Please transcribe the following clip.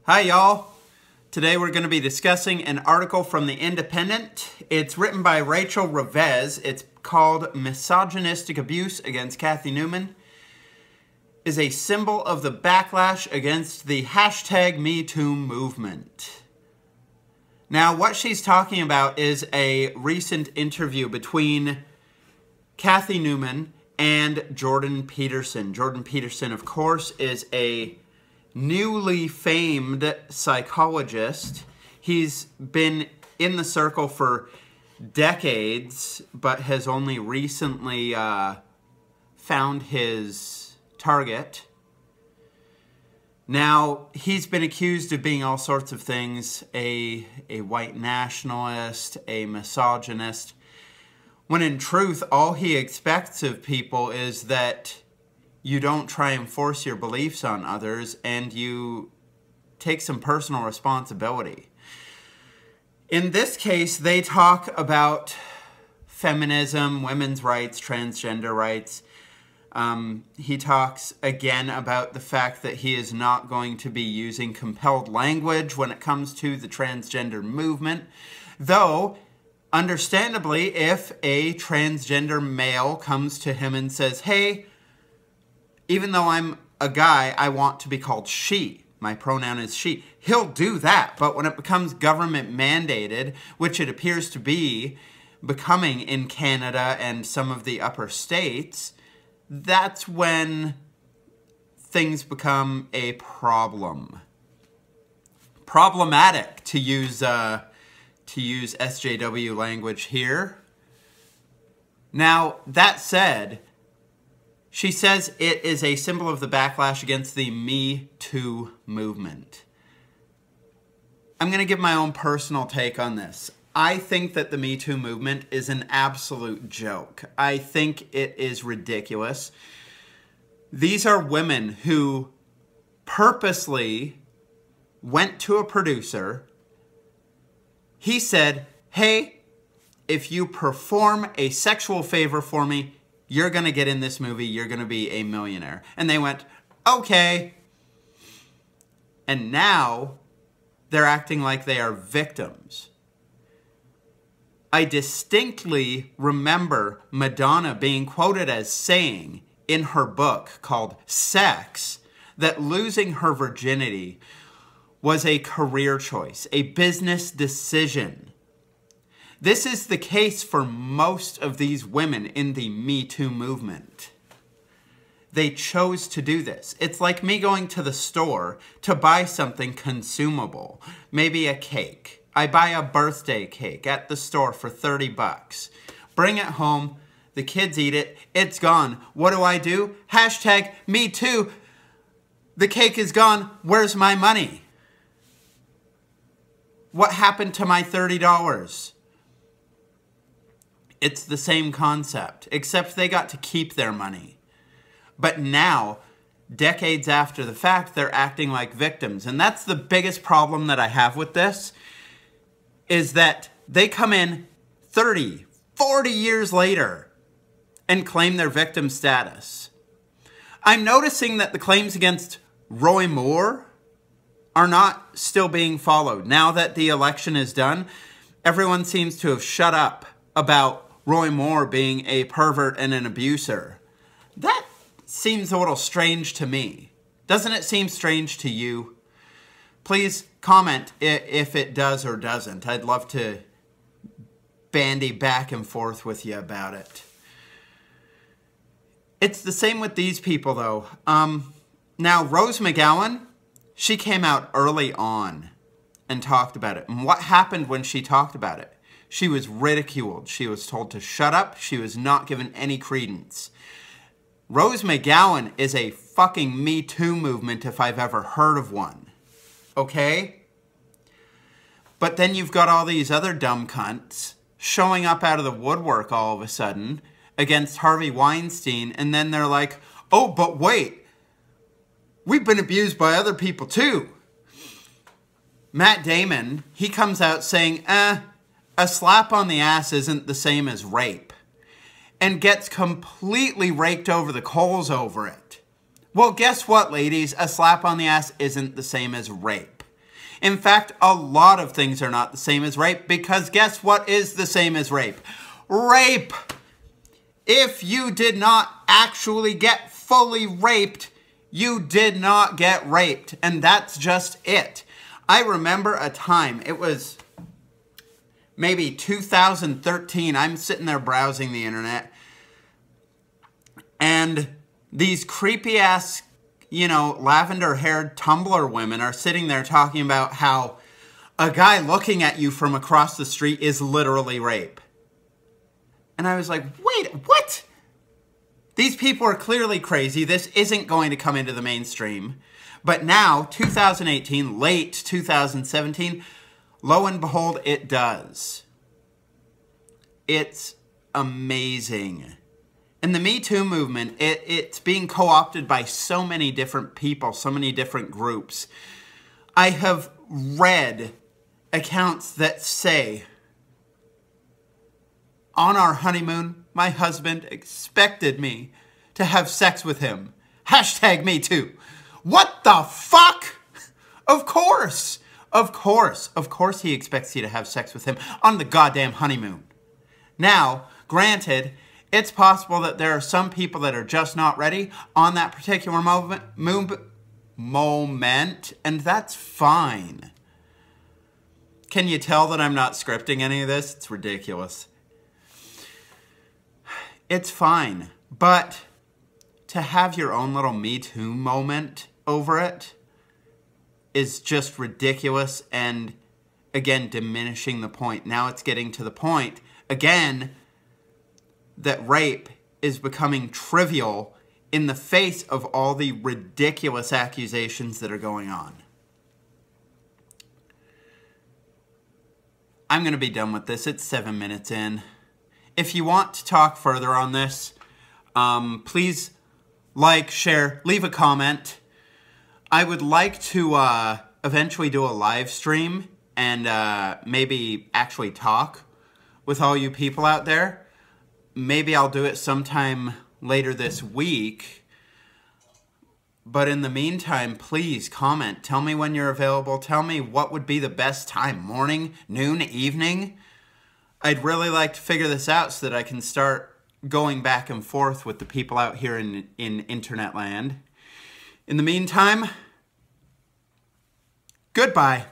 Hi y'all. Today we're going to be discussing an article from The Independent. It's written by Rachel Revesz. It's called "Misogynistic Abuse Against Cathy Newman is a Symbol of the Backlash Against the #MeToo Movement." Now what she's talking about is a recent interview between Cathy Newman and Jordan Peterson. Jordan Peterson, of course, is a newly famed psychologist. He's been in the circle for decades, but has only recently found his target. Now, he's been accused of being all sorts of things, a white nationalist, a misogynist, when in truth, all he expects of people is that you don't try and force your beliefs on others and you take some personal responsibility. In this case, they talk about feminism, women's rights, transgender rights. He talks again about the fact that he is not going to be using compelled language when it comes to the transgender movement. Though, understandably, if a transgender male comes to him and says, "Hey, even though I'm a guy, I want to be called she. My pronoun is she," he'll do that. But when it becomes government mandated, which it appears to be becoming in Canada and some of the upper states, that's when things become a problem. Problematic, to use SJW language here. Now, that said, she says it is a symbol of the backlash against the Me Too movement. I'm going to give my own personal take on this. I think that the Me Too movement is an absolute joke. I think it is ridiculous. These are women who purposely went to a producer. He said, "Hey, if you perform a sexual favor for me, you're going to get in this movie, you're going to be a millionaire." And they went, "Okay." And now they're acting like they are victims. I distinctly remember Madonna being quoted as saying in her book called Sex that losing her virginity was a career choice, a business decision. This is the case for most of these women in the Me Too movement. They chose to do this. It's like me going to the store to buy something consumable, maybe a cake. I buy a birthday cake at the store for 30 bucks. Bring it home, the kids eat it, it's gone. What do? #Me Too. The cake is gone, where's my money? What happened to my $30? It's the same concept, except they got to keep their money. But now, decades after the fact, they're acting like victims. And that's the biggest problem that I have with this, is that they come in 30, 40 years later and claim their victim status. I'm noticing that the claims against Roy Moore are not still being followed. Now that the election is done, everyone seems to have shut up about Roy Moore being a pervert and an abuser. That seems a little strange to me. Doesn't it seem strange to you? Please comment if it does or doesn't. I'd love to bandy back and forth with you about it. It's the same with these people, though. Now, Rose McGowan, she came out early on and talked about it. And what happened when she talked about it? She was ridiculed. She was told to shut up. She was not given any credence. Rose McGowan is a fucking Me Too movement if I've ever heard of one. Okay? But then you've got all these other dumb cunts showing up out of the woodwork all of a sudden against Harvey Weinstein, and then they're like, "Oh, but wait, we've been abused by other people too." Matt Damon, he comes out saying, a slap on the ass isn't the same as rape, and gets completely raked over the coals over it. Well, guess what, ladies? A slap on the ass isn't the same as rape. In fact, a lot of things are not the same as rape, because guess what is the same as rape? Rape! If you did not actually get fully raped, you did not get raped. And that's just it. I remember a time, it was maybe 2013, I'm sitting there browsing the internet, and these creepy ass, you know, lavender-haired Tumblr women are sitting there talking about how a guy looking at you from across the street is literally rape. And I was like, wait, what? These people are clearly crazy. This isn't going to come into the mainstream. But now, 2018, late 2017, lo and behold, it does. It's amazing. And the Me Too movement, it's being co-opted by so many different people, so many different groups. I have read accounts that say, on our honeymoon, my husband expected me to have sex with him. Hashtag Me Too. What the fuck? Of course. Of course. Of course he expects you to have sex with him on the goddamn honeymoon. Now, granted, it's possible that there are some people that are just not ready on that particular moment, and that's fine. Can you tell that I'm not scripting any of this? It's ridiculous. It's fine, but to have your own little Me Too moment over it is just ridiculous and, again, diminishing the point. Now it's getting to the point, again, that rape is becoming trivial in the face of all the ridiculous accusations that are going on. I'm going to be done with this. It's 7 minutes in. If you want to talk further on this, please like, share, leave a comment. I would like to eventually do a live stream and maybe actually talk with all you people out there. Maybe I'll do it sometime later this week. But in the meantime, please comment. Tell me when you're available. Tell me what would be the best time. Morning, noon, evening. I'd really like to figure this out so that I can start going back and forth with the people out here in internet land. In the meantime, goodbye.